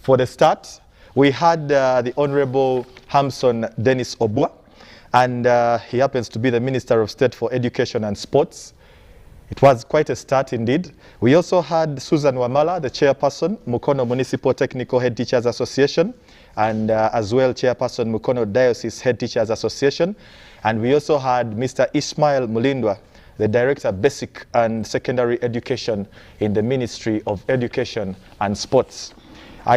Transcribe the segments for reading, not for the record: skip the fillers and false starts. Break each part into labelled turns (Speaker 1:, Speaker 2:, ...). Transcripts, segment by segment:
Speaker 1: For the start, we had the Honorable Hamson Dennis Obua, and he happens to be the Minister of State for Education and Sports. It was quite a start indeed. We also had Susan Wamala, the chairperson, Mukono Municipal Technical Head Teachers Association, and as well chairperson, Mukono Diocese Head Teachers Association. And we also had Mr. Ismail Mulindwa, the Director Basic and Secondary Education in the Ministry of Education and Sports.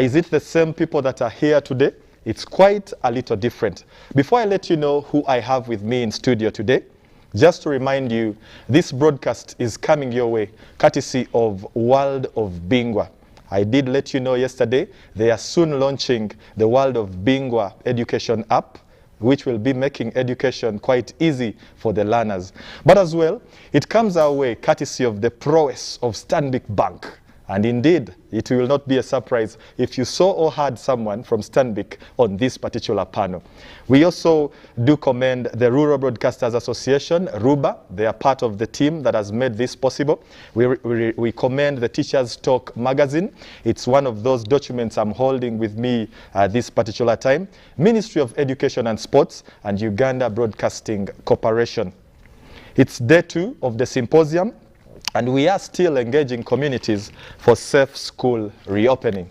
Speaker 1: Is it the same people that are here today? It's quite a little different. Before I let you know who I have with me in studio today, just to remind you, this broadcast is coming your way, courtesy of World of Bingwa. I did let you know yesterday, they are soon launching the World of Bingwa education app, which will be making education quite easy for the learners. But as well, it comes our way, courtesy of the prowess of Stanbic Bank. And indeed, it will not be a surprise if you saw or heard someone from Stanbic on this particular panel. We also do commend the Rural Broadcasters Association, RUBA. They are part of the team that has made this possible. We commend the Teachers Talk magazine. It's one of those documents I'm holding with me this particular time. Ministry of Education and Sports and Uganda Broadcasting Corporation. It's day 2 of the symposium, and we are still engaging communities for safe school reopening.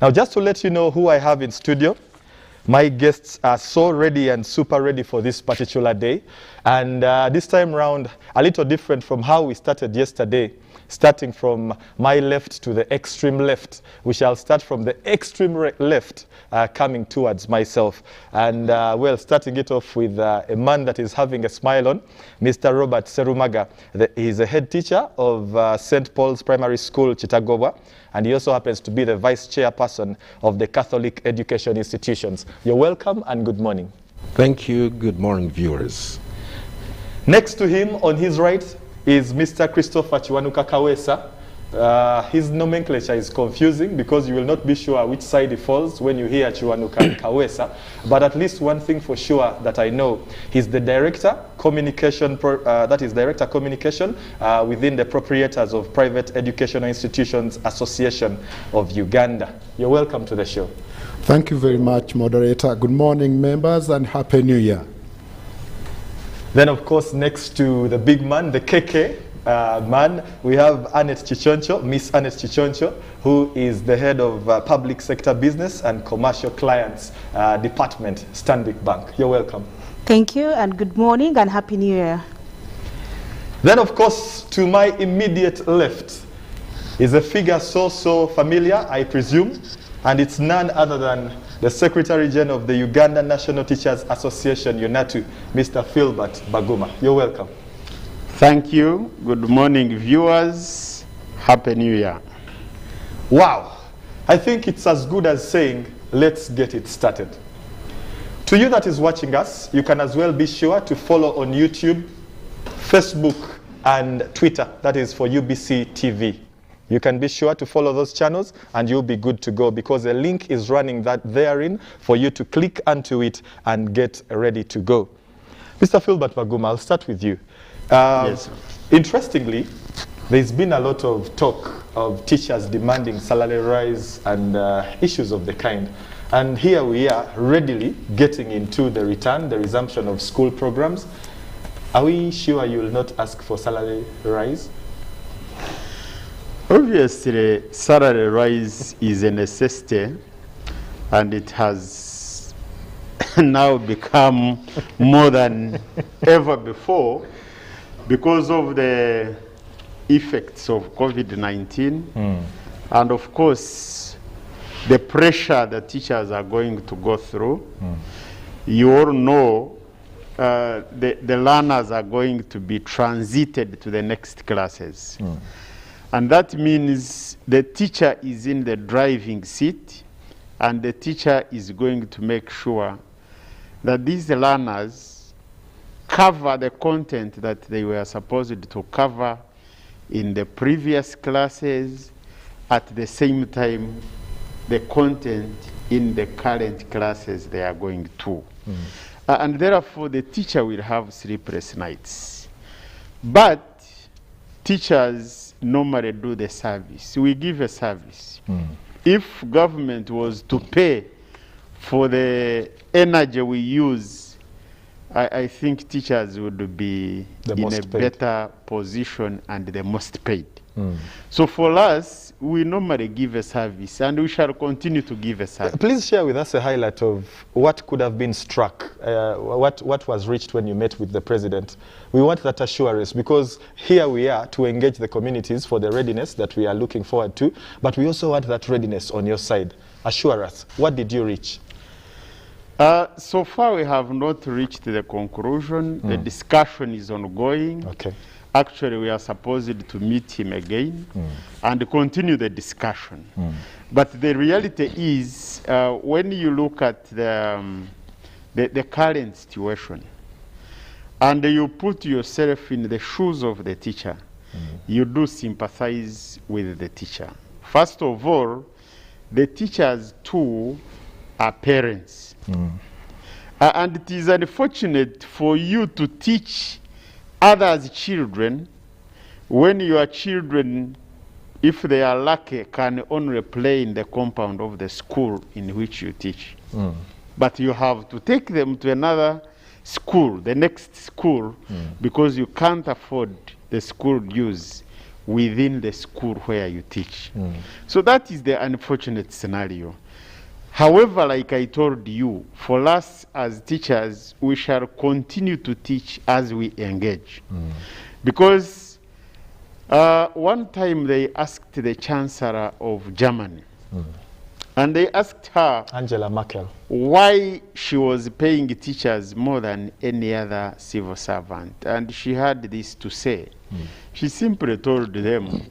Speaker 1: Now, just to let you know who I have in studio, my guests are so ready and super ready for this particular day. And this time around, a little different from how we started yesterday, starting from my left to the extreme left. We shall start from the extreme left, coming towards myself. And well, starting it off with a man that is having a smile on, Mr. Robert Serumaga. He's a head teacher of St. Paul's Primary School, Chitagobwa, and he also happens to be the vice chairperson of the Catholic Education Institutions. You're welcome and good morning.
Speaker 2: Thank you. Good morning, viewers.
Speaker 1: Next to him, on his right, is Mr. Christopher Chiwanuka Kawesa. His nomenclature is confusing because you will not be sure which side he falls when you hear Chiwanuka and Kawesa. But at least one thing for sure that I know, he's the Director Communication, Director Communication within the Proprietors of Private Educational Institutions Association of Uganda. You're welcome to the show.
Speaker 3: Thank you very much, moderator. Good morning, members, and Happy New Year.
Speaker 1: Then, of course, next to the big man, the KK man, we have Annette Chichoncho, Miss Annette Chichoncho, who is the head of Public Sector Business and Commercial Clients Department, Stanbic Bank. You're welcome.
Speaker 4: Thank you, and good morning, and Happy New Year.
Speaker 1: Then, of course, to my immediate left is a figure so familiar, I presume, and it's none other than the Secretary General of the Uganda National Teachers Association, UNATU, Mr. Philbert Baguma. You're welcome.
Speaker 5: Thank you. Good morning, viewers. Happy New Year.
Speaker 1: Wow. I think it's as good as saying, let's get it started. To you that is watching us, you can as well be sure to follow on YouTube, Facebook, and Twitter. That is for UBC TV. You can be sure to follow those channels and you'll be good to go because a link is running therein for you to click onto it and get ready to go. Mr. Philbert Baguma, I'll start with you.
Speaker 5: Yes.
Speaker 1: Interestingly, there's been a lot of talk of teachers demanding salary rise and issues of the kind. And here we are readily getting into the resumption of school programs. Are we sure you will not ask for salary rise?
Speaker 5: Obviously, salary rise is a necessity, and it has now become more than ever before because of the effects of COVID-19 and, of course, the pressure that teachers are going to go through. You all know the learners are going to be transited to the next classes. And that means the teacher is in the driving seat, and the teacher is going to make sure that these learners cover the content that they were supposed to cover in the previous classes, at the same time the content in the current classes they are going to. And therefore the teacher will have sleepless nights. But teachers normally do the service. We give a service. if government was to pay for the energy we use, I think teachers would be in a better position and the most paid. So for us, we normally give a service, and we shall continue to give a service.
Speaker 1: Please share with us a highlight of what could have been struck, what was reached when you met with the president. We want that assurance, because here we are to engage the communities for the readiness that we are looking forward to, but we also want that readiness on your side. Assure us, what did you reach?
Speaker 5: So far, we have not reached the conclusion. The discussion is ongoing.
Speaker 1: Okay.
Speaker 5: Actually, we are supposed to meet him again and continue the discussion. But the reality is, when you look at the current situation, and you put yourself in the shoes of the teacher, you do sympathize with the teacher. First of all, the teachers too are parents. And it is unfortunate for you to teach others' children when your children, if they are lucky, can only play in the compound of the school in which you teach. But you have to take them to another school, the next school, because you can't afford the school dues within the school where you teach. So that is the unfortunate scenario. However, like I told you, for us as teachers, we shall continue to teach as we engage. Because one time they asked the Chancellor of Germany, and they asked her,
Speaker 1: Angela Merkel,
Speaker 5: why she was paying teachers more than any other civil servant. And she had this to say. She simply told them,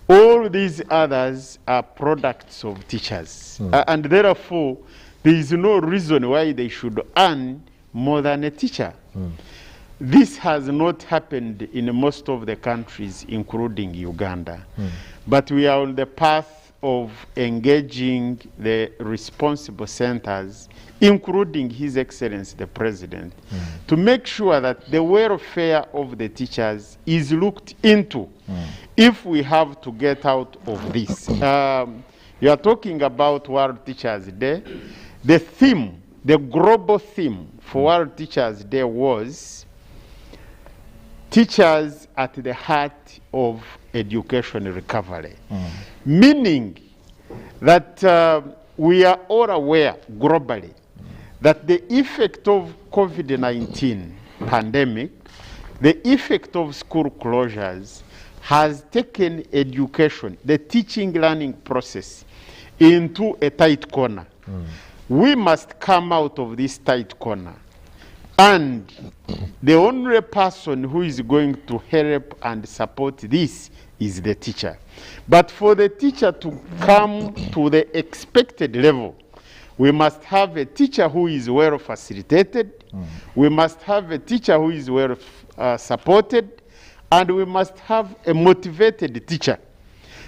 Speaker 5: all these others are products of teachers. And therefore, there is no reason why they should earn more than a teacher. This has not happened in most of the countries, including Uganda. But we are on the path of engaging the responsible centers, including His Excellency the President, to make sure that the welfare of the teachers is looked into if we have to get out of this. You are talking about World Teachers Day. The theme, the global theme for World Teachers Day was teachers at the heart of education recovery. Meaning that we are all aware globally that the effect of COVID-19 pandemic, the effect of school closures has taken education, the teaching learning process, into a tight corner. We must come out of this tight corner. And the only person who is going to help and support this is the teacher. But for the teacher to come to the expected level, we must have a teacher who is well facilitated, we must have a teacher who is well supported, and we must have a motivated teacher,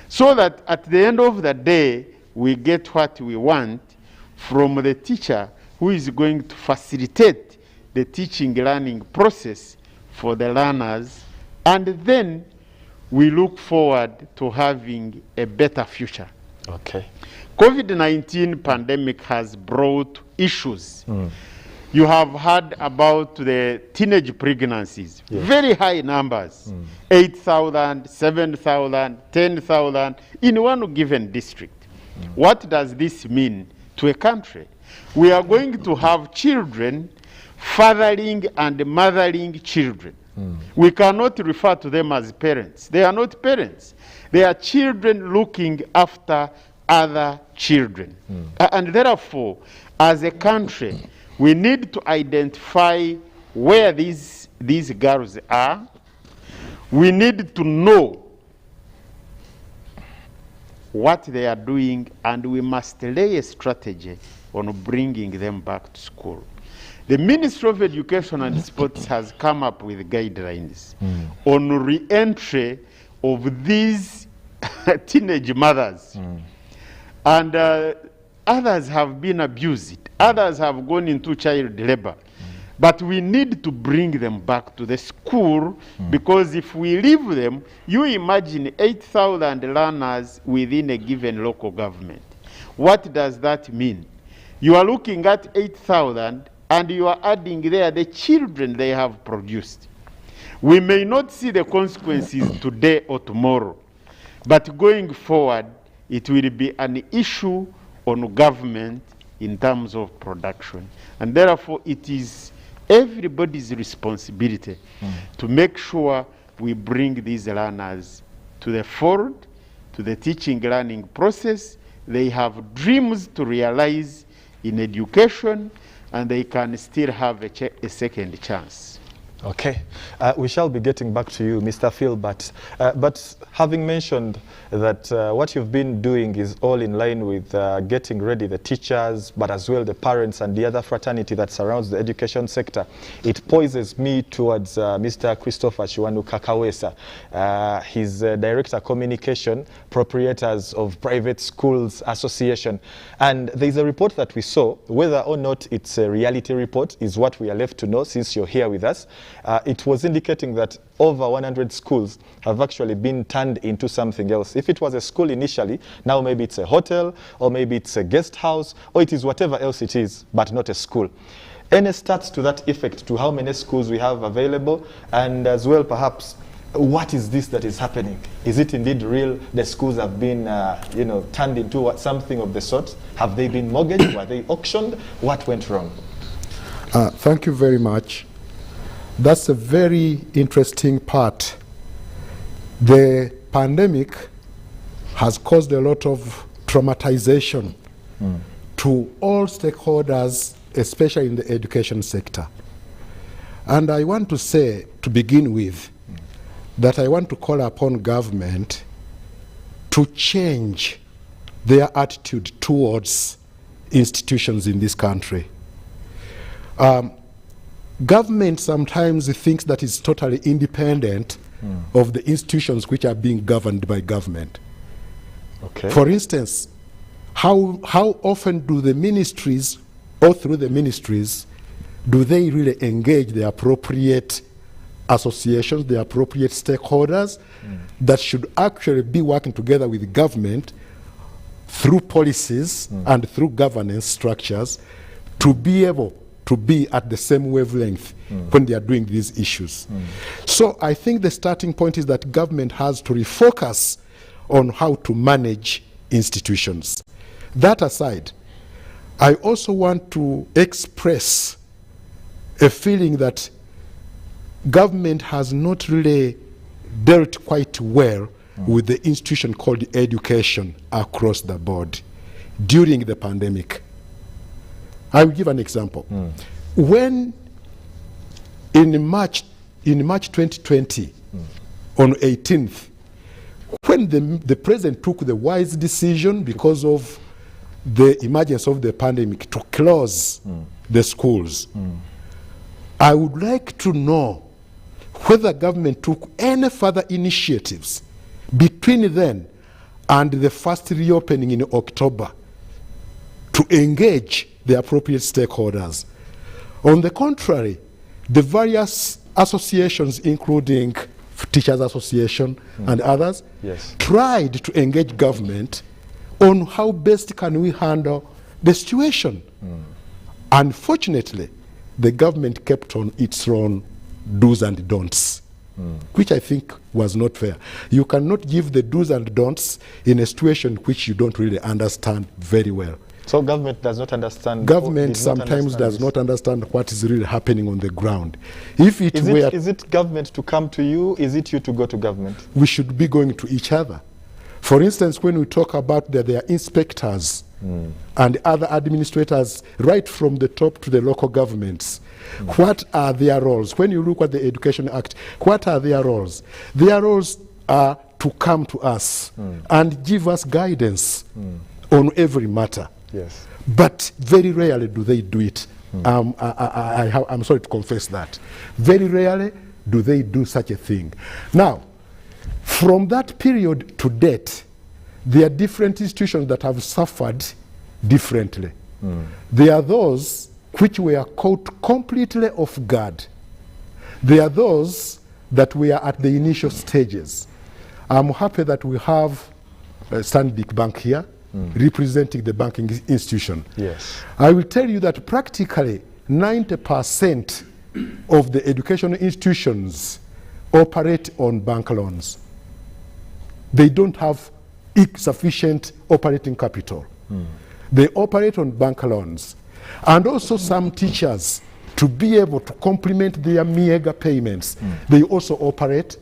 Speaker 5: so that at the end of the day, we get what we want from the teacher who is going to facilitate the teaching learning process for the learners, and then we look forward to having a better future.
Speaker 1: Okay.
Speaker 5: COVID-19 pandemic has brought issues. You have heard about the teenage pregnancies, very high numbers, 8,000, 7,000, 10,000 in one given district. What does this mean to a country? We are going to have children fathering and mothering children. We cannot refer to them as parents. They are not parents. They are children looking after other children. And therefore, as a country, we need to identify where these girls are. We need to know what they are doing, and we must lay a strategy on bringing them back to school. The Ministry of Education and Sports has come up with guidelines on re-entry of these teenage mothers. And others have been abused. Others have gone into child labor. But we need to bring them back to the school, because if we leave them, you imagine 8,000 learners within a given local government. What does that mean? You are looking at 8,000 and you are adding there the children they have produced. We may not see the consequences today or tomorrow, but going forward, it will be an issue on government in terms of production. And therefore, it is everybody's responsibility to make sure we bring these learners to the fold, to the teaching learning process. They have dreams to realize in education, and they can still have a second chance.
Speaker 1: Okay, we shall be getting back to you, Mr. Phil, but having mentioned that what you've been doing is all in line with getting ready the teachers, but as well the parents and the other fraternity that surrounds the education sector, it poises me towards Mr. Christopher Shiwanu Kakawesa. He's Director Communication, Proprietors of Private Schools Association. And there's a report that we saw, whether or not it's a reality report is what we are left to know since you're here with us. It was indicating that over 100 schools have actually been turned into something else. If it was a school initially, now maybe it's a hotel, or maybe it's a guest house, or it is whatever else it is, but not a school. Any stats to that effect, to how many schools we have available, and as well perhaps, what is this that is happening? Is it indeed real? The schools have been, turned into something of the sort? Have they been mortgaged? Were they auctioned? What went wrong?
Speaker 3: Thank you very much. That's a very interesting part. The pandemic has caused a lot of traumatization to all stakeholders, especially in the education sector. And I want to say, to begin with, that I want to call upon government to change their attitude towards institutions in this country. Government sometimes thinks that it's totally independent of the institutions which are being governed by government.
Speaker 1: Okay.
Speaker 3: For instance, how often do the ministries, or through the ministries, do they really engage the appropriate associations, the appropriate stakeholders that should actually be working together with government through policies and through governance structures to be able to be at the same wavelength when they are doing these issues. So I think the starting point is that government has to refocus on how to manage institutions. That aside, I also want to express a feeling that government has not really dealt quite well with the institution called education across the board during the pandemic. I will give an example. When in March 2020, on 18th, when the president took the wise decision because of the emergence of the pandemic to close the schools, I would like to know whether government took any further initiatives between then and the first reopening in October to engage the appropriate stakeholders. On the contrary, the various associations, including Teachers Association and others, tried to engage government on how best can we handle the situation. Unfortunately, the government kept on its own do's and don'ts, which I think was not fair. You cannot give the do's and don'ts in a situation which you don't really understand very well.
Speaker 1: So government does not understand.
Speaker 3: Government sometimes does not understand what is really happening on the ground. If it were,
Speaker 1: is it government to come to you? Is it you to go to government?
Speaker 3: We should be going to each other. For instance, when we talk about that there are inspectors and other administrators right from the top to the local governments, what are their roles? When you look at the Education Act, what are their roles? Their roles are to come to us and give us guidance on every matter.
Speaker 1: Yes.
Speaker 3: But very rarely do they do it. I'm sorry to confess that. Very rarely do they do such a thing. Now, from that period to date, there are different institutions that have suffered differently. There are those which were caught completely off guard. There are those that were at the initial stages. I'm happy that we have Stanbic Bank here, representing the banking institution.
Speaker 1: Yes.
Speaker 3: I will tell you that practically 90% of the educational institutions operate on bank loans. They don't have sufficient operating capital. They operate on bank loans. And also some teachers, to be able to complement their meager payments, they also operate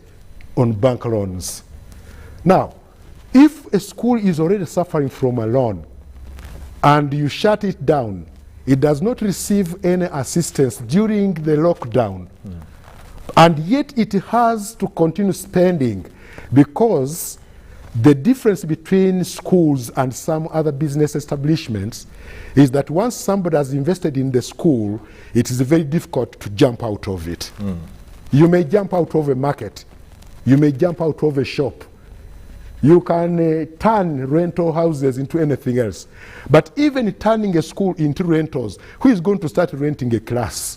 Speaker 3: on bank loans. Now, if a school is already suffering from a loan and you shut it down, it does not receive any assistance during the lockdown, and yet it has to continue spending, because the difference between schools and some other business establishments is that once somebody has invested in the school, it is very difficult to jump out of it. You may jump out of a market, you may jump out of a shop, you can turn rental houses into anything else. But even turning a school into rentals, who is going to start renting a class?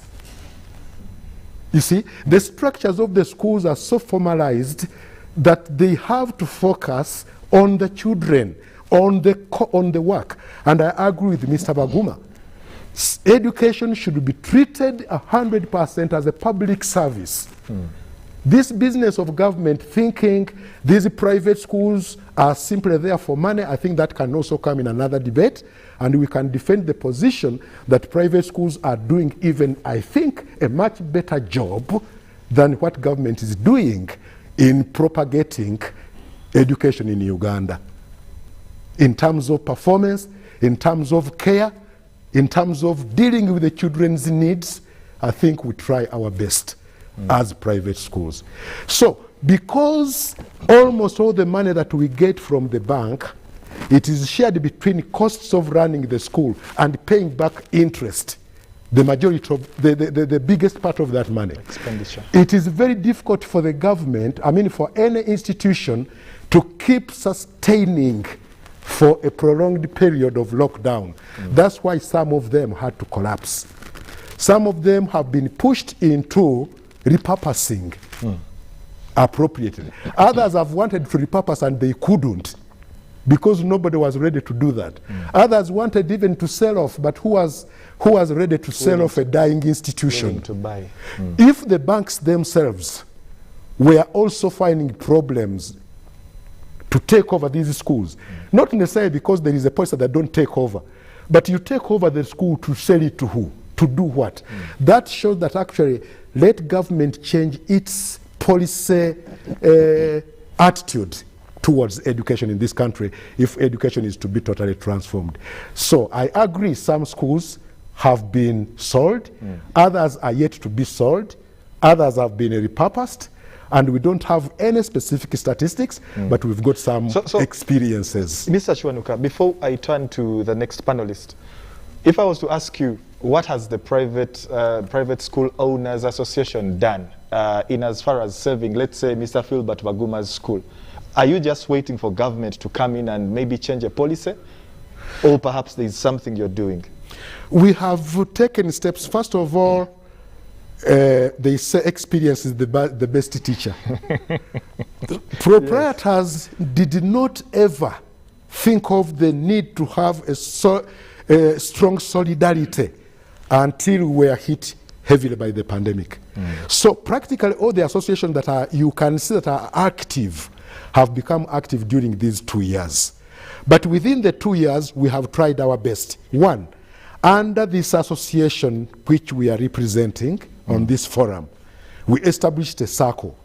Speaker 3: You see, the structures of the schools are so formalized that they have to focus on the children, on the work. And I agree with Mr. Baguma. Education should be treated 100% as a public service. This business of government thinking these private schools are simply there for money, I think that can also come in another debate, and we can defend the position that private schools are doing even, I think, a much better job than what government is doing in propagating education in Uganda. In terms of performance, in terms of care, in terms of dealing with the children's needs, I think we try our best as private schools. So, because almost all the money that we get from the bank, it is shared between costs of running the school and paying back interest, the majority of the biggest part of that money.
Speaker 1: Expenditure.
Speaker 3: It is very difficult for the government, I mean for any institution, to keep sustaining for a prolonged period of lockdown. That's why some of them had to collapse. Some of them have been pushed into repurposing appropriately. Others have wanted to repurpose and they couldn't, because nobody was ready to do that. Others wanted even to sell off, but who was ready to sell off a dying institution?
Speaker 1: To buy.
Speaker 3: If the banks themselves were also finding problems to take over these schools, not necessarily because there is a policy that don't take over, but you take over the school to sell it to who? To do what? That shows that actually let government change its policy attitude towards education in this country if education is to be totally transformed. So I agree, some schools have been sold, others are yet to be sold, others have been repurposed, and we don't have any specific statistics, but we've got some experiences.
Speaker 1: Mr. Chwanuka, before I turn to the next panelist, if I was to ask you, what has the private school owners association done in as far as serving, let's say, Mr. Philbert Baguma's school? Are you just waiting for government to come in and maybe change a policy? Or perhaps there's something you're doing?
Speaker 3: We have taken steps. First of all, they say experience is the best teacher. Proprietors did not ever think of the need to have a strong solidarity until we were hit heavily by the pandemic. So practically all the associations that are, you can see that are active, have become active during these 2 years. But within the 2 years, we have tried our best. One, under this association which we are representing on this forum, we established a circle.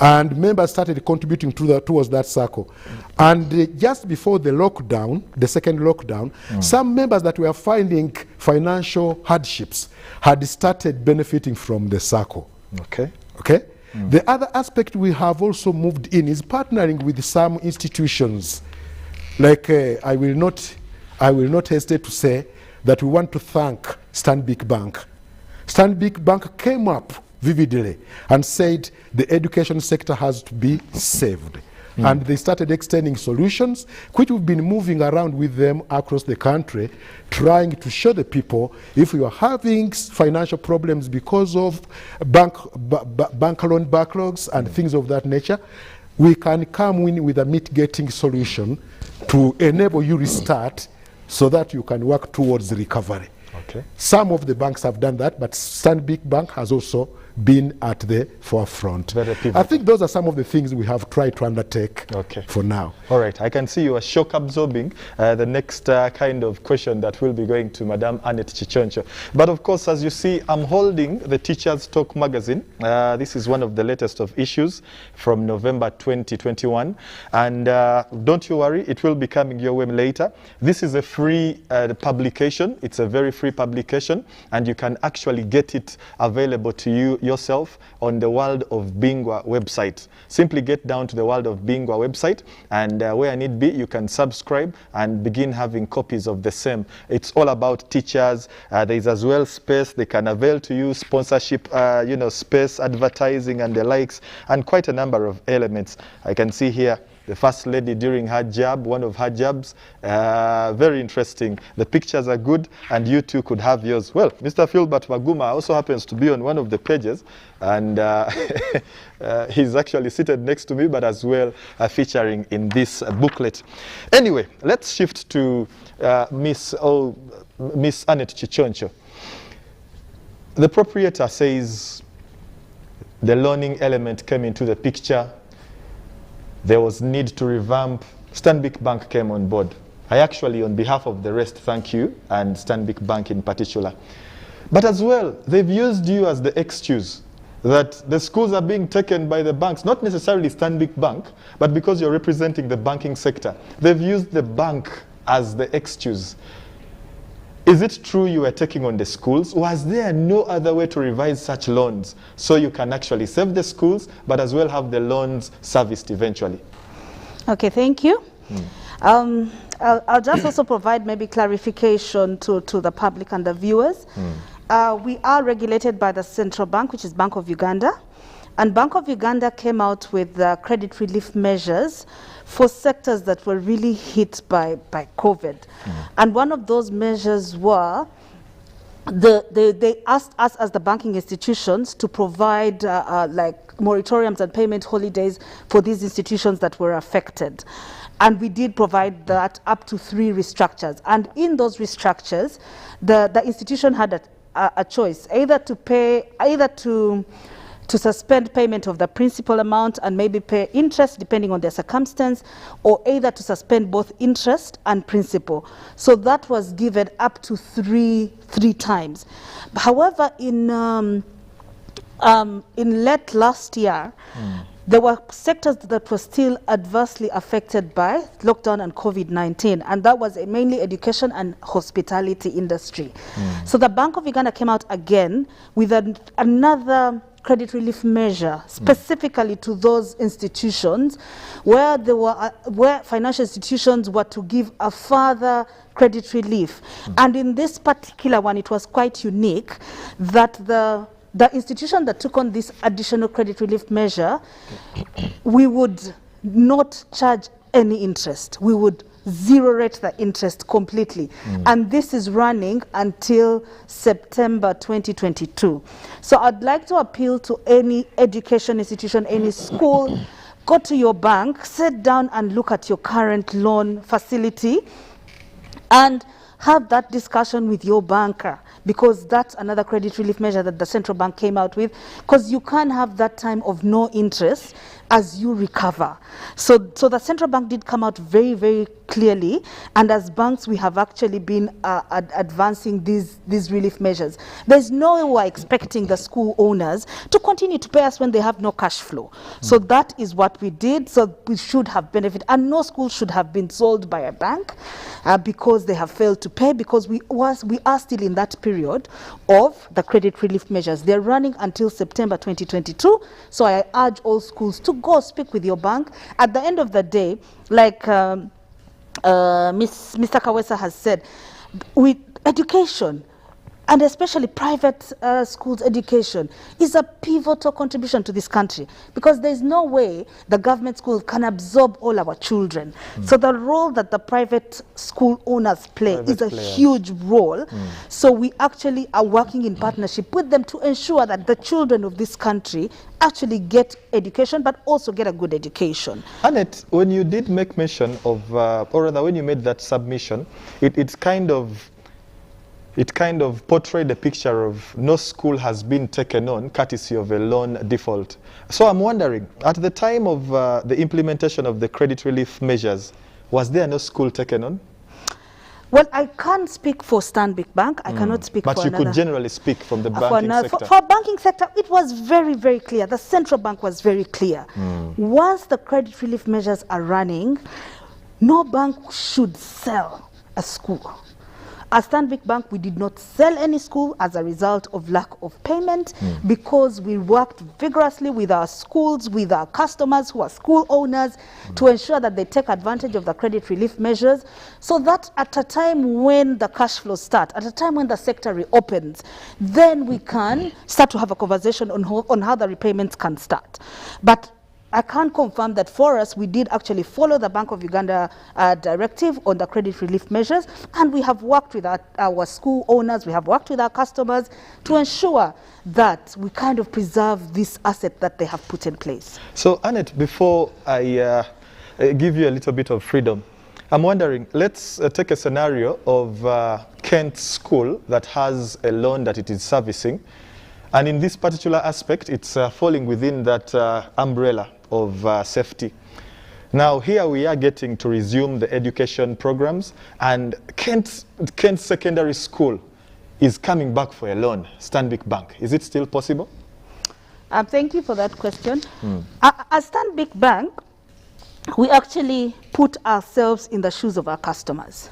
Speaker 3: And members started contributing towards that circle. And just before the lockdown, the second lockdown, some members that were finding financial hardships had started benefiting from the circle.
Speaker 1: Okay.
Speaker 3: Okay? The other aspect we have also moved in is partnering with some institutions. Like I will not hesitate to say that we want to thank Stanbic Bank. Stanbic Bank came up vividly and said the education sector has to be saved. And they started extending solutions, which we've been moving around with them across the country, trying to show the people if you are having financial problems because of bank loan backlogs and things of that nature, we can come in with a mitigating solution to enable you restart so that you can work towards recovery.
Speaker 1: Okay.
Speaker 3: Some of the banks have done that, but Stanbic Bank has also been at the forefront.
Speaker 1: Very pivotal.
Speaker 3: I think those are some of the things we have tried to undertake for now.
Speaker 1: All right, I can see you are shock absorbing the next kind of question that will be going to Madam Annette Chichoncho. But of course, as you see, I'm holding the Teachers Talk magazine. This is one of the latest of issues from November 2021. And don't you worry, it will be coming your way later. This is a free publication. It's a very free publication, and you can actually get it available to you yourself on the World of Bingwa website. Simply get down to the World of Bingwa website, and where need be, you can subscribe and begin having copies of the same. It's all about teachers. There is as well space they can avail to you, sponsorship, space, advertising and the likes, and quite a number of elements. I can see here the First Lady during her jab, one of her jabs. Very interesting. The pictures are good, and you too could have yours. Well, Mr. Philbert Maguma also happens to be on one of the pages, and he's actually seated next to me, but as well featuring in this booklet. Anyway, let's shift to Miss Annette Chichoncho. The proprietor says the learning element came into the picture. There was need to revamp. Stanbic Bank came on board. I actually, on behalf of the rest, thank you, and Stanbic Bank in particular. But as well, they've used you as the excuse that the schools are being taken by the banks, not necessarily Stanbic Bank, but because you're representing the banking sector. They've used the bank as the excuse. Is it true you were taking on the schools? Was there no other way to revise such loans so you can actually save the schools, but as well have the loans serviced eventually?
Speaker 4: Okay, thank you. I'll just also provide maybe clarification to the public and the viewers. We are regulated by the Central Bank, which is Bank of Uganda. And Bank of Uganda came out with credit relief measures for sectors that were really hit by COVID. And one of those measures were, they asked us as the banking institutions to provide like moratoriums and payment holidays for these institutions that were affected. And we did provide that up to 3 restructures. And in those restructures, the institution had a choice, either to suspend payment of the principal amount and maybe pay interest depending on their circumstance, or either to suspend both interest and principal. So that was given up to three times. However, in late last year, there were sectors that were still adversely affected by lockdown and COVID-19, and that was mainly education and hospitality industry. So the Bank of Uganda came out again with another credit relief measure specifically to those institutions where financial institutions were to give a further credit relief. And in this particular one, it was quite unique that the institution that took on this additional credit relief measure, we would not charge any interest. We would zero rate the interest completely. And this is running until September 2022. So I'd like to appeal to any education institution, any school, go to your bank, sit down and look at your current loan facility and have that discussion with your banker, because that's another credit relief measure that the central bank came out with, because you can't have that time of no interest as you recover. So the central bank did come out very, very clearly, and as banks we have actually been advancing these relief measures. There's no way we're expecting the school owners to continue to pay us when they have no cash flow. So that is what we did. So we should have benefit, and no school should have been sold by a bank because they have failed to pay, because we are still in that period of the credit relief measures. They're running until September 2022. So I urge all schools to go speak with your bank. At the end of the day, like Mr. Kawesa has said, with education, and especially private schools education, is a pivotal contribution to this country, because there's no way the government school can absorb all our children. So the role that the private school owners play is a huge role. So we actually are working in partnership with them to ensure that the children of this country actually get education, but also get a good education.
Speaker 1: Annette, when you did make mention of, or rather when you made that submission, it kind of portrayed a picture of no school has been taken on courtesy of a loan default. So I'm wondering, at the time of the implementation of the credit relief measures, was there no school taken on?
Speaker 4: Well, I can't speak for Stanbic Bank. I cannot speak for another.
Speaker 1: But you could generally speak from the banking sector.
Speaker 4: For banking sector, it was very, very clear. The central bank was very clear. Once the credit relief measures are running, no bank should sell a school. As Stanbic Bank, we did not sell any school as a result of lack of payment, because we worked vigorously with our schools, with our customers who are school owners, to ensure that they take advantage of the credit relief measures, so that at a time when the cash flows start, at a time when the sector reopens, then we can start to have a conversation on how the repayments can start. But I can't confirm that for us, we did actually follow the Bank of Uganda directive on the credit relief measures, and we have worked with our school owners, we have worked with our customers to ensure that we kind of preserve this asset that they have put in place.
Speaker 1: So Annette, before I give you a little bit of freedom, I'm wondering, let's take a scenario of Kent School that has a loan that it is servicing, and in this particular aspect, it's falling within that umbrella of safety. Now here we are getting to resume the education programs, and Kent Secondary School is coming back for a loan, Stanbic Bank. Is it still possible?
Speaker 4: Thank you for that question. As Stanbic Bank, we actually put ourselves in the shoes of our customers.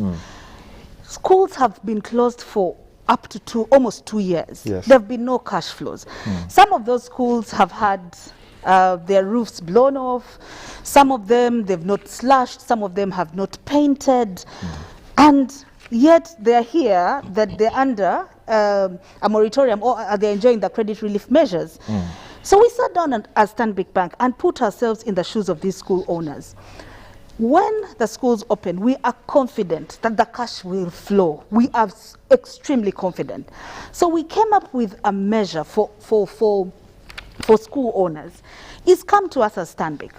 Speaker 4: Schools have been closed for up to almost 2 years.
Speaker 1: Yes.
Speaker 4: There have been no cash flows. Some of those schools have had their roofs blown off. Some of them, they've not slashed. Some of them have not painted. And yet they're here, that they're under a moratorium, or they're enjoying the credit relief measures. So we sat down as Stanbic Bank and put ourselves in the shoes of these school owners. When the schools open, we are confident that the cash will flow. We are extremely confident. So we came up with a measure for school owners. Is come to us as Stanbic.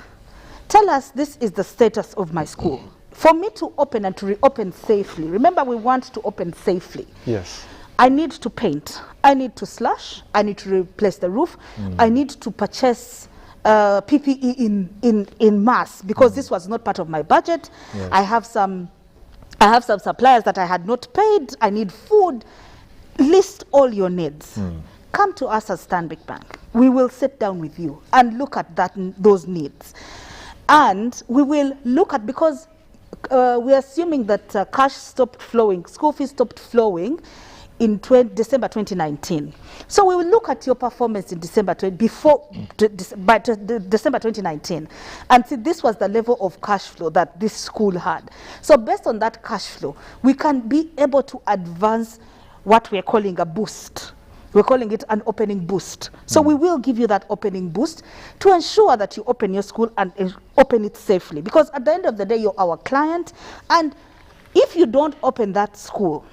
Speaker 4: Tell us, this is the status of my school. For me to open and to reopen safely, remember we want to open safely.
Speaker 1: Yes.
Speaker 4: I need to paint. I need to slash. I need to replace the roof. I need to purchase PPE in mass, because this was not part of my budget.
Speaker 1: Yes.
Speaker 4: I have some suppliers that I had not paid. I need food. List all your needs. Come to us as Stanbic Bank. We will sit down with you and look at those needs. And we will look at, because we're assuming that cash stopped flowing, school fees stopped flowing in December 2019. So we will look at your performance in December 2019 and see this was the level of cash flow that this school had. So based on that cash flow, we can be able to advance what we're calling a boost. We're calling it an opening boost. So we will give you that opening boost to ensure that you open your school and open it safely. Because at the end of the day, you're our client. And if you don't open that school,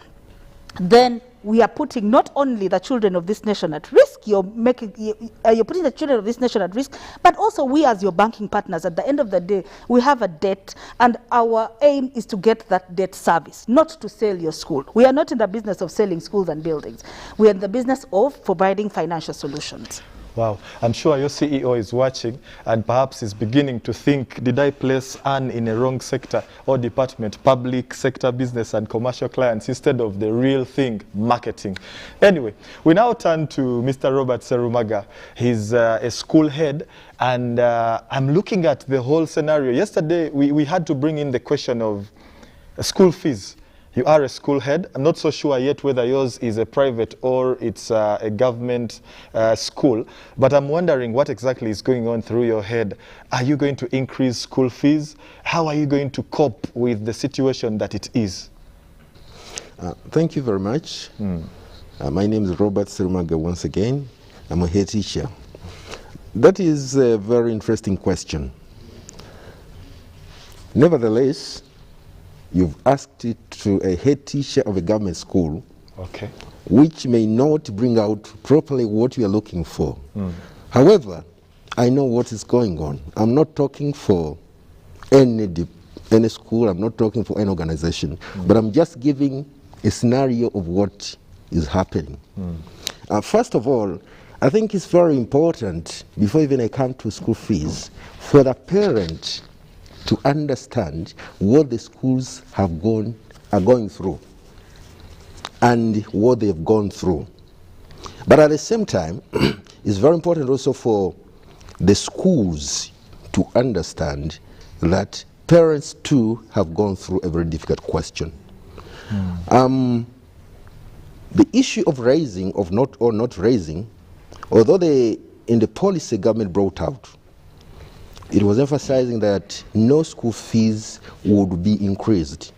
Speaker 4: then we are putting not only the children of this nation at risk, you're putting the children of this nation at risk, but also we as your banking partners, at the end of the day, we have a debt, and our aim is to get that debt service, not to sell your school. We are not in the business of selling schools and buildings. We are in the business of providing financial solutions.
Speaker 1: Wow, I'm sure your CEO is watching and perhaps is beginning to think, did I place Anne in a wrong sector or department, public sector, business and commercial clients, instead of the real thing, marketing. Anyway, we now turn to Mr. Robert Serumaga. He's a school head, and I'm looking at the whole scenario. Yesterday, we had to bring in the question of school fees. You are a school head. I'm not so sure yet whether yours is a private or it's a government school, but I'm wondering what exactly is going on through your head. Are you going to increase school fees? How are you going to cope with the situation that it is?
Speaker 2: Thank you very much. My name is Robert Serumaga once again. I'm a head teacher. That is a very interesting question. Nevertheless, you've asked it to a head teacher of a government school,
Speaker 1: Okay.
Speaker 2: which may not bring out properly what you are looking for. However, I know what is going on. I'm not talking for any school, I'm not talking for any organization, but I'm just giving a scenario of what is happening. First of all, I think it's very important, before even I come to school fees, for the parent to understand what the schools are going through and what they've gone through. But at the same time, it's very important also for the schools to understand that parents too have gone through a very difficult question. The issue of raising, of not raising, although in the policy government brought out, it was emphasizing that no school fees would be increased.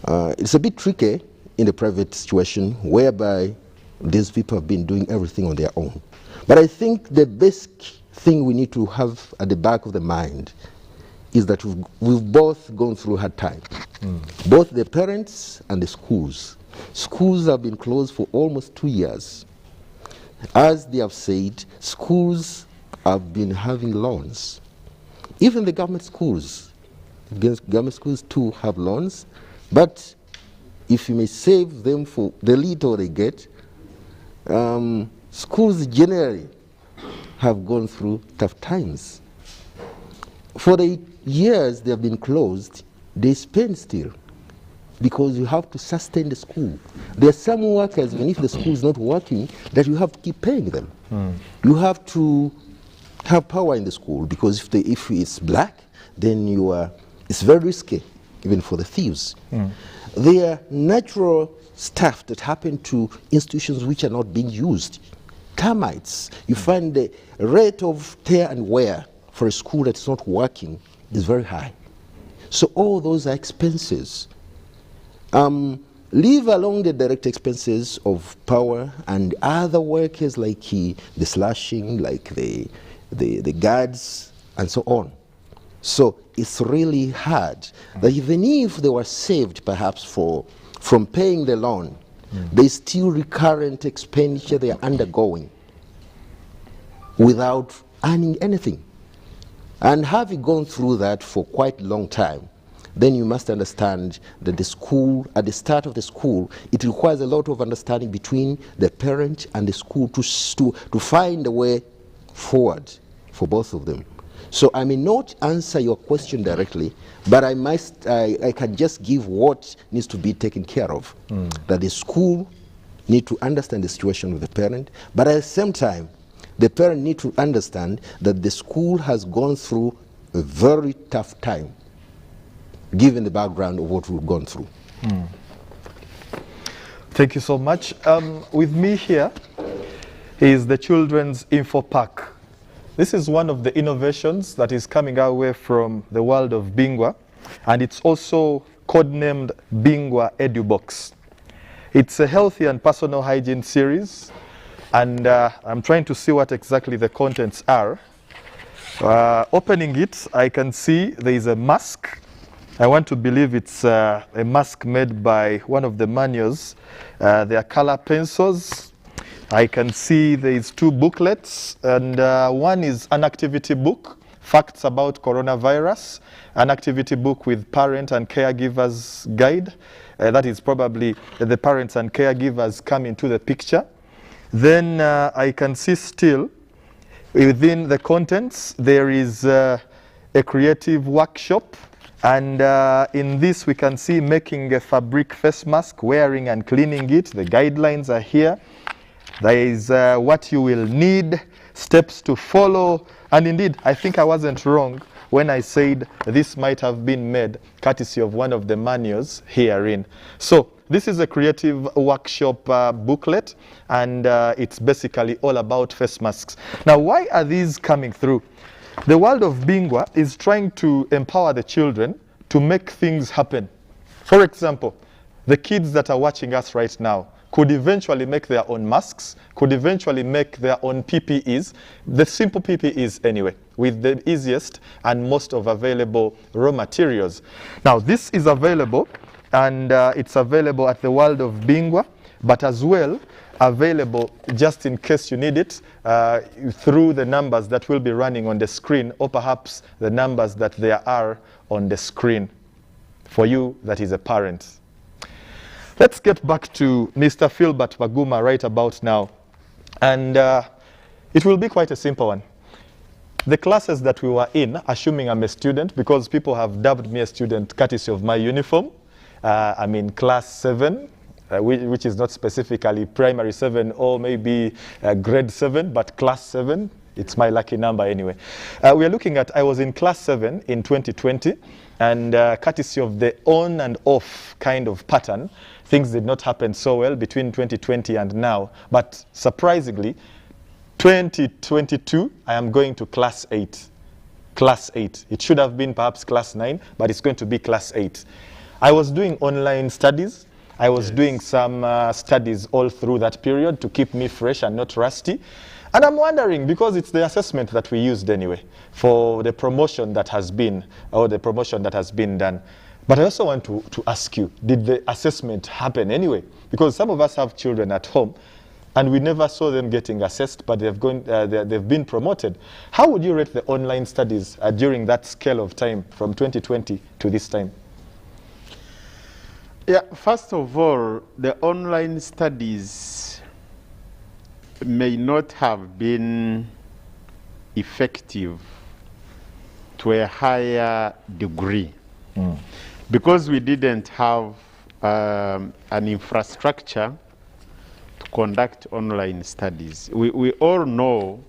Speaker 2: It's a bit tricky in the private situation whereby these people have been doing everything on their own. But I think the basic thing we need to have at the back of the mind is that we've both gone through hard time. Both the parents and the schools. Schools have been closed for almost 2 years. As they have said, schools have been having loans. Even the government schools too have loans, but if you may save them for the little they get, schools generally have gone through tough times. For the years they have been closed, they spend still, because you have to sustain the school. There are some workers, even if the school is not working, that you have to keep paying them. You have to have power in the school, because if it's black, then it's very risky, even for the thieves. There are natural stuff that happen to institutions which are not being used. Termites. You find the rate of tear and wear for a school that's not working is very high. So all those are expenses. Leave along the direct expenses of power and other workers like the slashing, like the guards, and so on. So it's really hard that even if they were saved perhaps from paying the loan, there's still recurrent expenditure they are undergoing without earning anything. And having gone through that for quite a long time, then you must understand that the school, at the start of the school, it requires a lot of understanding between the parent and the school to find a way forward for both of them. So I may not answer your question directly, but I can just give what needs to be taken care of. That the school need to understand the situation of the parent, but at the same time, the parent need to understand that the school has gone through a very tough time, given the background of what we've gone through.
Speaker 1: Thank you so much. With me here is the Children's Info Park. This is one of the innovations that is coming our way from the world of Bingwa, and it's also codenamed Bingwa EduBox. It's a healthy and personal hygiene series, and I'm trying to see what exactly the contents are. Opening it, I can see there is a mask. I want to believe it's a mask made by one of the manuals. There are color pencils. I can see there is 2 booklets, and one is an activity book, Facts About Coronavirus, an activity book with parent and caregivers guide. That is probably the parents and caregivers come into the picture. Then I can see still within the contents there is a creative workshop, and in this we can see making a fabric face mask, wearing and cleaning it. The guidelines are here. There is what you will need, steps to follow, and indeed I think I wasn't wrong when I said this might have been made courtesy of one of the manuals herein. So this is a creative workshop booklet, and it's basically all about face masks. Now, why are these coming through? The world of Bingwa is trying to empower the children to make things happen. For example, the kids that are watching us right now could eventually make their own masks, could eventually make their own PPEs, the simple PPEs anyway, with the easiest and most of available raw materials. Now, this is available, and it's available at the World of Bingwa, but as well available just in case you need it through the numbers that will be running on the screen, or perhaps the numbers that there are on the screen for you that is a parent. Let's get back to Mr. Philbert Baguma right about now. And it will be quite a simple one. The classes that we were in, assuming I'm a student, because people have dubbed me a student courtesy of my uniform, I'm in class 7, which is not specifically primary 7 or maybe grade 7, but class 7. It's my lucky number anyway. We are looking at, I was in class 7 in 2020, and courtesy of the on and off kind of pattern, things did not happen so well between 2020 and now. But surprisingly, 2022, I am going to class 8. Class 8. It should have been perhaps class 9, but it's going to be class 8. I was doing online studies. I was doing some studies all through that period to keep me fresh and not rusty. And I'm wondering, because it's the assessment that we used anyway for the promotion that has been, or the promotion that has been done. But I also want to ask you, did the assessment happen anyway? Because some of us have children at home, and we never saw them getting assessed, but they've been promoted. How would you rate the online studies during that scale of time from 2020 to this time?
Speaker 5: Yeah, first of all, the online studies may not have been effective to a higher degree because we didn't have an infrastructure to conduct online studies. We all know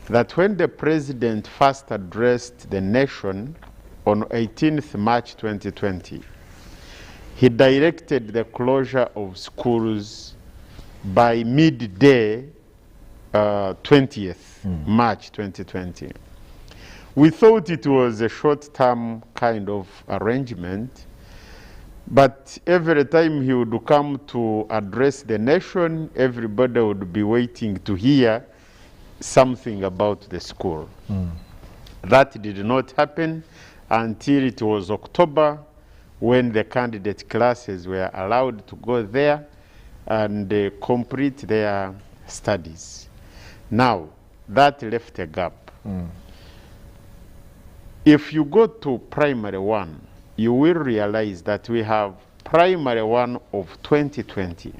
Speaker 5: that when the president first addressed the nation on 18th March 2020, he directed the closure of schools by midday 20th March 2020. We thought it was a short-term kind of arrangement, but every time he would come to address the nation, everybody would be waiting to hear something about the school. That did not happen until it was October, when the candidate classes were allowed to go there and complete their studies. Now, that left a gap. If you go to primary 1, you will realize that we have primary 1 of 2020.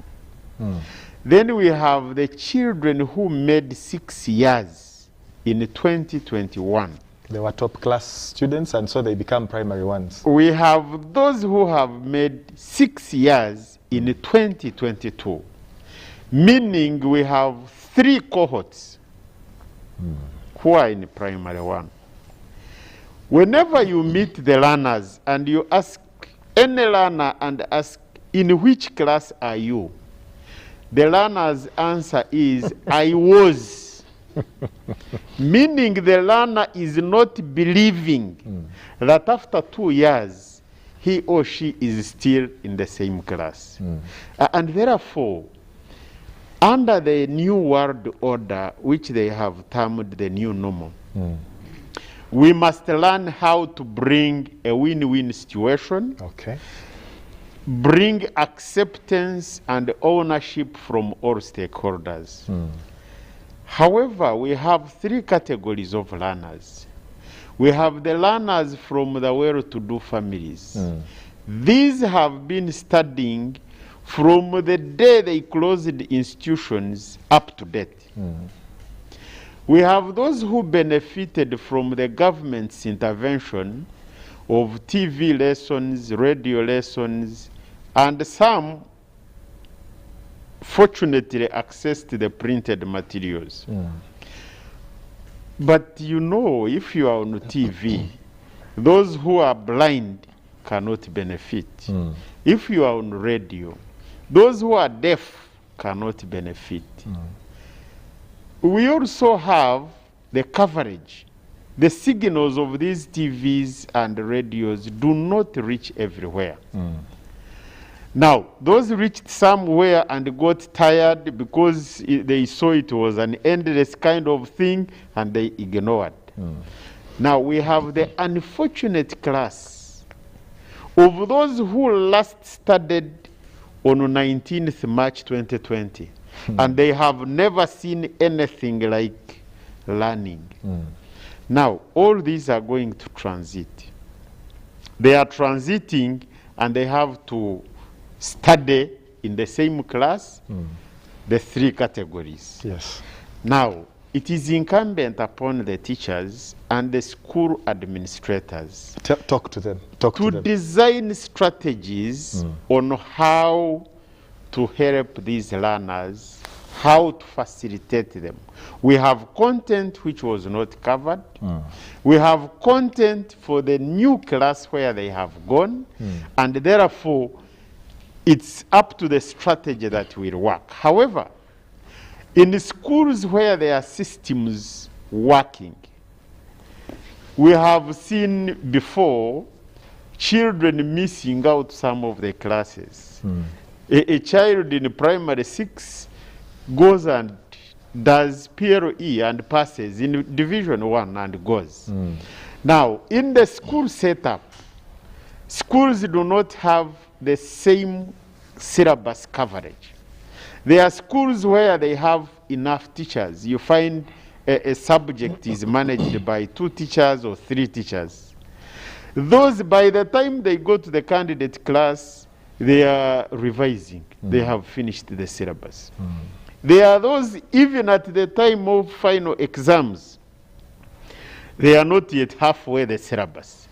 Speaker 5: Then we have the children who made 6 years in 2021.
Speaker 1: They were top class students, and so they become primary ones.
Speaker 5: We have those who have made 6 years in 2022, meaning we have 3 cohorts who are in primary 1. Whenever you meet the learners and you ask any learner and ask, in which class are you? The learner's answer is, I was. Meaning the learner is not believing that after 2 years, he or she is still in the same class. And therefore, under the new world order, which they have termed the new normal, we must learn how to bring a win-win situation, bring acceptance and ownership from all stakeholders. However, we have 3 categories of learners. We have the learners from the well-to-do families. These have been studying from the day they closed the institutions up to date. We have those who benefited from the government's intervention of TV lessons, radio lessons, and some fortunately accessed the printed materials. But you know, if you are on TV, those who are blind cannot benefit. If you are on radio, those who are deaf cannot benefit. We also have the coverage. The signals of these TVs and radios do not reach everywhere. Now, those reached somewhere and got tired because they saw it was an endless kind of thing and they ignored. Now, we have the unfortunate class of those who last studied on 19th March 2020 and they have never seen anything like learning. Now, all these are going to transit. They are transiting and they have to study in the same class, the three categories.
Speaker 1: Yes.
Speaker 5: Now, it is incumbent upon the teachers and the school administrators
Speaker 1: Talk to them. Talk to
Speaker 5: to
Speaker 1: them.
Speaker 5: design strategies on how to help these learners, how to facilitate them. We have content which was not covered. We have content for the new class where they have gone, and therefore it's up to the strategy that will work. However, in the schools where there are systems working, we have seen before children missing out some of the classes. A child in primary 6 goes and does PLE and passes in division 1 and goes. Now, in the school setup, schools do not have the same syllabus coverage. There are schools where they have enough teachers. You find a subject is managed by 2 teachers or 3 teachers. Those, by the time they go to the candidate class, they are revising. They have finished the syllabus. There are those, even at the time of final exams, they are not yet halfway the syllabus.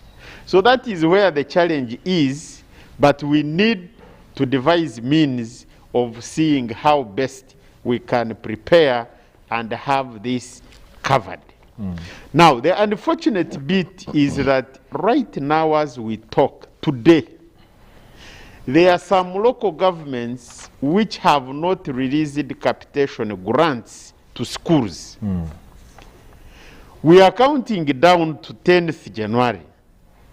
Speaker 5: So that is where the challenge is, but we need to devise means of seeing how best we can prepare and have this covered. Now, the unfortunate bit is that right now as we talk today, there are some local governments which have not released capitation grants to schools. We are counting down to 10th January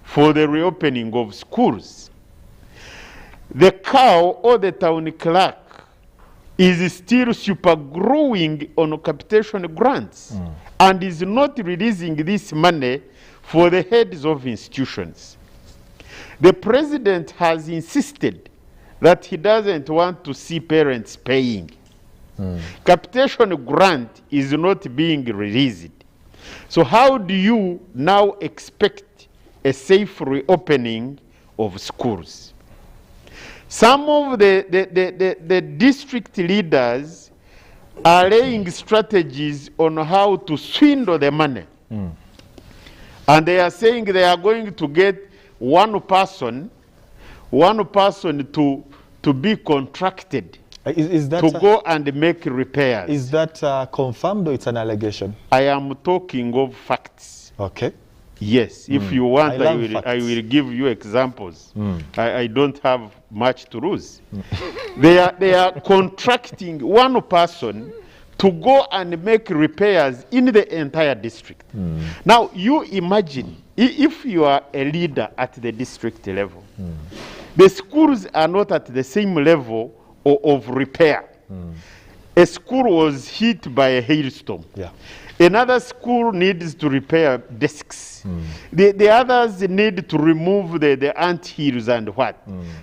Speaker 5: for the reopening of schools. The cow or the town clerk is still super growing on capitation grants and is not releasing this money for the heads of institutions. The president has insisted that he doesn't want to see parents paying. Capitation grant is not being released. So how do you now expect a safe reopening of schools? Some of the district leaders are laying strategies on how to swindle the money. And they are saying they are going to get one person to be contracted
Speaker 1: Is that
Speaker 5: to go and make repairs.
Speaker 1: Is that confirmed or it's an allegation?
Speaker 5: I am talking of facts.
Speaker 1: Okay.
Speaker 5: Yes, if you want, I will give you examples. I don't have much to lose. They are contracting one person to go and make repairs in the entire district. Now, you imagine, if you are a leader at the district level, the schools are not at the same level of repair. A school was hit by a hailstorm.
Speaker 1: Yeah.
Speaker 5: Another school needs to repair desks. The others need to remove the ant hills and what.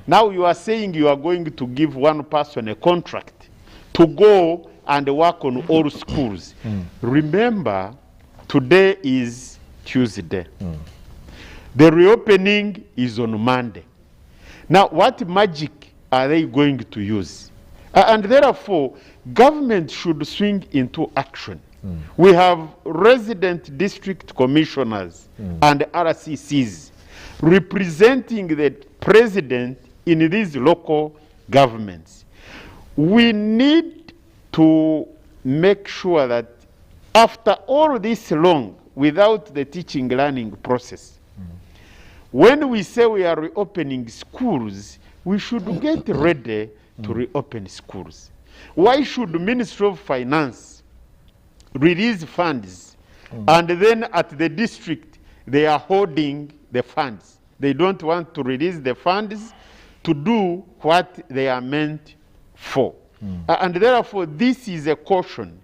Speaker 5: Now you are saying you are going to give one person a contract to go and work on all schools. Remember, today is Tuesday. The reopening is on Monday. Now, what magic are they going to use? And therefore, government should swing into action. We have resident district commissioners and RCCs representing the president in these local governments. We need to make sure that after all this long, without the teaching learning process, when we say we are reopening schools, we should get ready to reopen schools. Why should the Ministry of Finance release funds and then at the district they are holding the funds? They don't want to release the funds to do what they are meant for. And therefore, this is a caution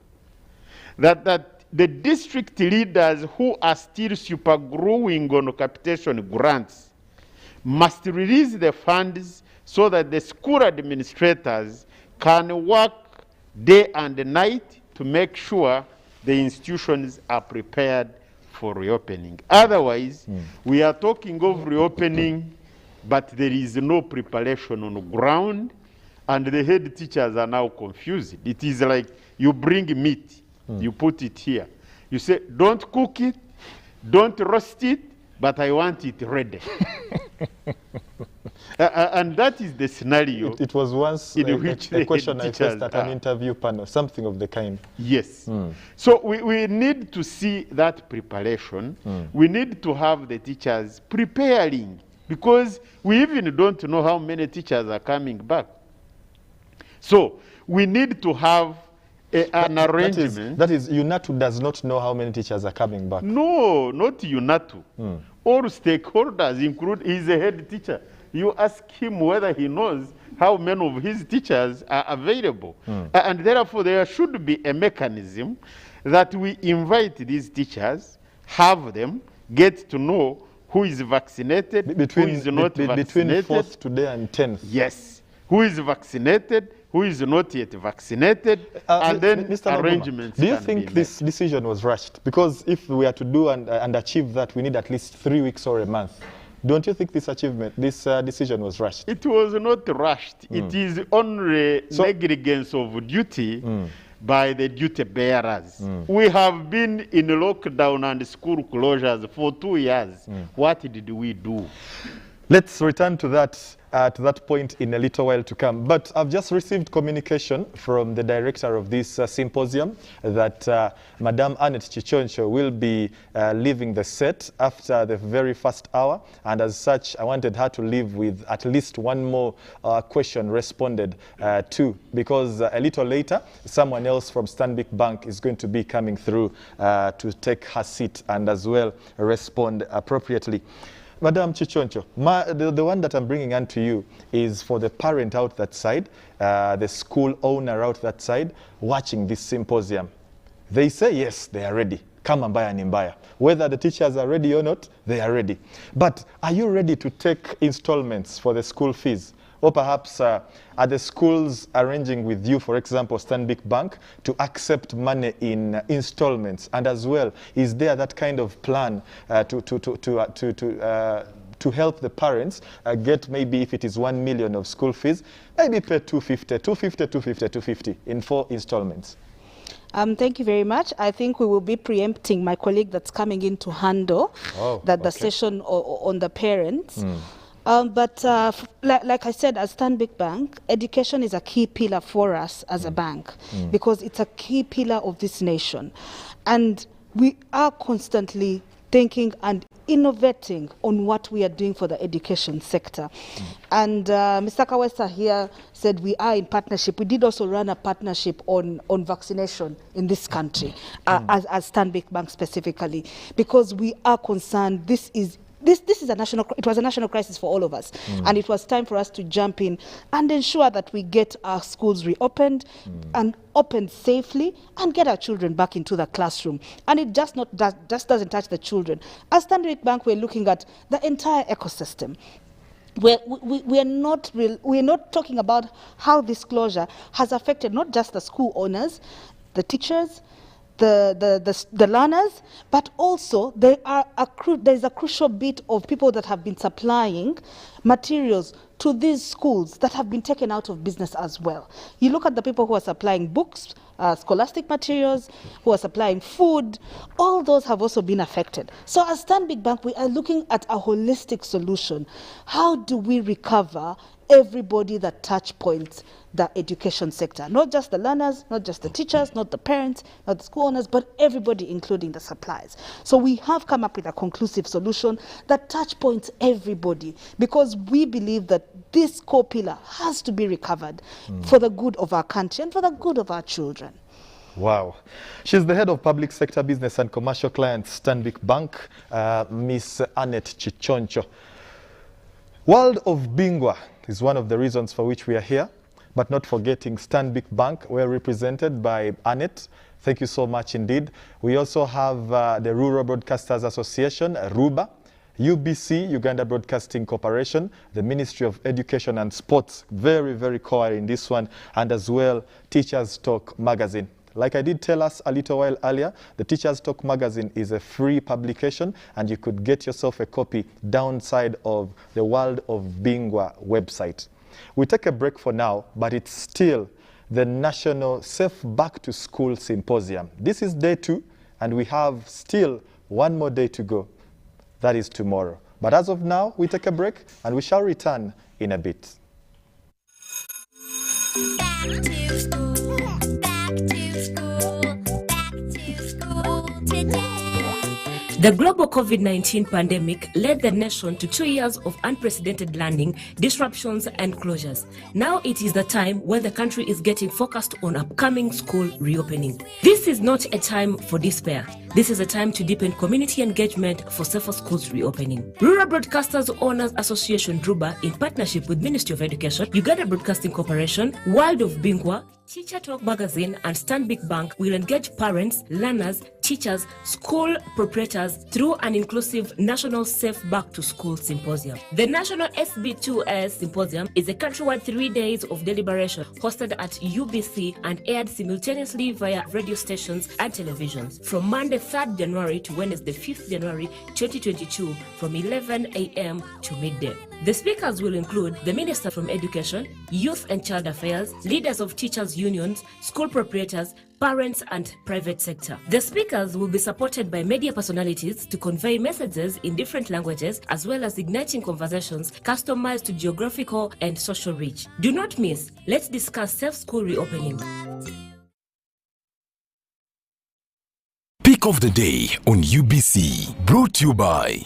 Speaker 5: that the district leaders who are still supergrowing on capitation grants must release the funds so that the school administrators can work day and night to make sure the institutions are prepared for reopening. Otherwise, we are talking of reopening, but there is no preparation on the ground, and the head teachers are now confused. It is like you bring meat, you put it here. You say, don't cook it, don't roast it, but I want it ready. And that is the scenario.
Speaker 1: It was once
Speaker 5: in which
Speaker 1: a question I faced at an interview panel, something of the kind.
Speaker 5: Yes. So we need to see that preparation. We need to have the teachers preparing, because we even don't know how many teachers are coming back. So we need to have an arrangement.
Speaker 1: That is, UNATU does not know how many teachers are coming back.
Speaker 5: No, not UNATU. All stakeholders, include, he's a head teacher. You ask him whether he knows how many of his teachers are available. And therefore, there should be a mechanism that we invite these teachers, have them, get to know who is vaccinated, who is not vaccinated.
Speaker 1: Between 4th today and 10th.
Speaker 5: Yes. Who is vaccinated, who is not yet vaccinated, and then
Speaker 1: Mr.
Speaker 5: arrangements.
Speaker 1: Do you think this decision was rushed? Because if we are to do and achieve that, we need at least 3 weeks or a month. Don't you think this decision was rushed?
Speaker 5: It was not rushed. It is only negligence of duty by the duty bearers. We have been in lockdown and school closures for 2 years. What did we do?
Speaker 1: Let's return to that point in a little while to come. But I've just received communication from the director of this symposium that Madame Annette Chichoncho will be leaving the set after the very first hour. And as such, I wanted her to leave with at least one more question responded to, because a little later, someone else from Stanbic Bank is going to be coming through to take her seat and as well respond appropriately. Madam Chichoncho, the one that I'm bringing on to you is for the parent out that side, the school owner out that side, watching this symposium. They say, yes, they are ready. Come and buy an imbaya. Whether the teachers are ready or not, they are ready. But are you ready to take installments for the school fees? Or perhaps are the schools arranging with you, for example, Stanbic Bank, to accept money in installments? And as well, is there that kind of plan to help the parents get, maybe if it is 1 million of school fees, maybe pay 250 in 4 installments?
Speaker 4: Thank you very much. I think we will be preempting my colleague that's coming in to handle the session on the parents. But like I said, as Stanbic Bank, education is a key pillar for us as a bank, because it's a key pillar of this nation. And we are constantly thinking and innovating on what we are doing for the education sector. And Mr. Kawesa here said we are in partnership. We did also run a partnership on vaccination in this country, as Stanbic Bank specifically, because we are concerned this is a national, it was a national crisis for all of us. And it was time for us to jump in and ensure that we get our schools reopened and opened safely and get our children back into the classroom. And it just doesn't touch the children. As Stanbic Bank, we're looking at the entire ecosystem. We're not talking about how this closure has affected not just the school owners, the teachers, the learners, but also there's a crucial bit of people that have been supplying materials to these schools that have been taken out of business as well. You look at the people who are supplying books, scholastic materials, who are supplying food, all those have also been affected. So as Stanbic Bank, we are looking at a holistic solution. How do we recover everybody that touch points the education sector? Not just the learners, not just the teachers, not the parents, not the school owners, but everybody, including the suppliers. So we have come up with a conclusive solution that touch points everybody, because we believe that this core pillar has to be recovered for the good of our country and for the good of our children.
Speaker 1: Wow. She's the head of public sector business and commercial clients, Stanbic Bank, Miss Annette Chichoncho. World of Bingwa. is one of the reasons for which we are here, but not forgetting Stanbic Bank. We're represented by Annette. Thank you so much indeed. We also have the Rural Broadcasters Association, RUBA, UBC, Uganda Broadcasting Corporation, the Ministry of Education and Sports, very, very core in this one, and as well, Teachers Talk magazine. Like I did tell us a little while earlier, the Teachers Talk magazine is a free publication, and you could get yourself a copy downside of the World of Bingwa website. We take a break for now, but it's still the National Safe Back to School Symposium. This is day 2, and we have still one more day to go. That is tomorrow. But as of now, we take a break, and we shall return in a bit.
Speaker 6: Back to school, back to school, back to school today.
Speaker 7: The global COVID-19 pandemic led the nation to 2 years of unprecedented learning, disruptions and closures. Now it is the time when the country is getting focused on upcoming school reopening. This is not a time for despair. This is a time to deepen community engagement for safer schools reopening. Rural Broadcasters Owners Association RUBA, in partnership with Ministry of Education, Uganda Broadcasting Corporation, World of Bingwa, Teacher Talk magazine and Stanbic Bank will engage parents, learners, teachers, school proprietors through an inclusive National Safe Back to School Symposium. The National SB2S Symposium is a countrywide 3 days of deliberation hosted at UBC and aired simultaneously via radio stations and televisions from Monday 3rd January to Wednesday 5th January 2022 from 11 a.m. to midday. The speakers will include the Minister from Education, Youth and Child Affairs, leaders of teachers' unions, school proprietors, parents and private sector. The speakers will be supported by media personalities to convey messages in different languages as well as igniting conversations customized to geographical and social reach. Do not miss. Let's discuss safe school reopening.
Speaker 8: Pick of the day on UBC, brought to you by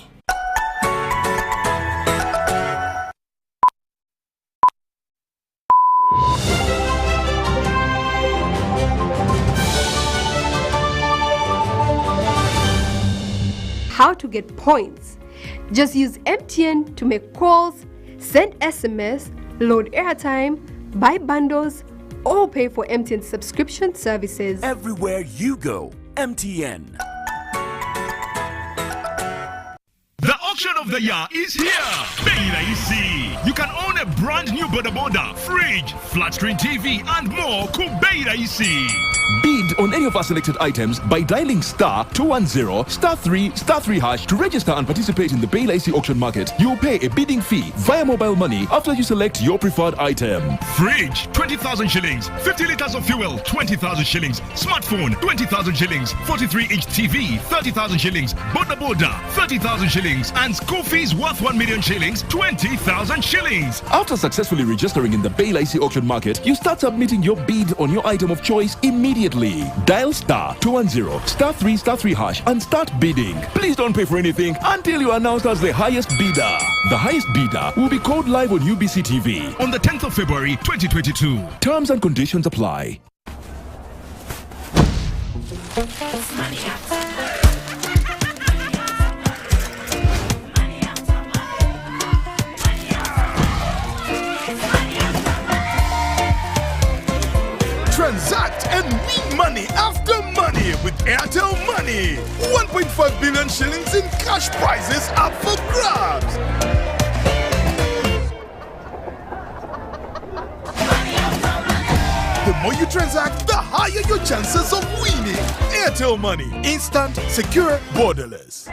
Speaker 9: how to get points. Just use MTN to make calls, send SMS, load airtime, buy bundles, or pay for MTN subscription services.
Speaker 8: everywhere you go. MTN.
Speaker 10: The auction of the year is here. Beira Isi. You can own a brand new boda, fridge, flat screen TV, and more. Beira Isi.
Speaker 8: Bid on any of our selected items by dialing *210 *3 hash to register and participate in the Bay Lacy auction market. You'll pay a bidding fee via mobile money after you select your preferred item.
Speaker 10: Fridge, 20,000 shillings. 50 liters of fuel, 20,000 shillings. Smartphone, 20,000 shillings. 43-inch TV, 30,000 shillings. Boda, 30,000 shillings. And school fees worth 1 million shillings, 20,000 shillings.
Speaker 8: After successfully registering in the Bay Lacy auction market, you start submitting your bid on your item of choice immediately. Dial *210 *3 hash and start bidding. Please don't pay for anything until you are announced as the highest bidder. The highest bidder will be called live on UBC TV
Speaker 10: on the 10th of February 2022.
Speaker 8: Terms and conditions apply.
Speaker 10: Transact and win money after money with Airtel Money. 1.5 billion shillings in cash prizes up for grabs. The more you transact, the higher your chances of winning. Airtel Money. Instant, secure, borderless.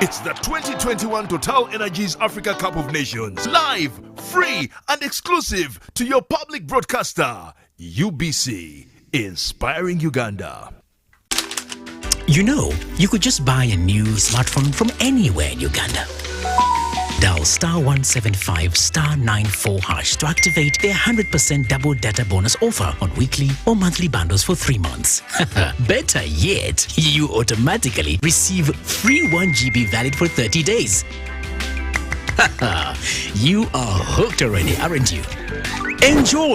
Speaker 10: It's the 2021 Total Energies Africa Cup of Nations. Live, free, and exclusive to your public broadcaster, UBC, inspiring Uganda.
Speaker 11: You know, you could just buy a new smartphone from anywhere in Uganda. Dial *175 *94 hash to activate their 100% double data bonus offer on weekly or monthly bundles for 3 months. Better yet, you automatically receive free 1 GB valid for 30 days. You are hooked already, aren't you? Enjoy!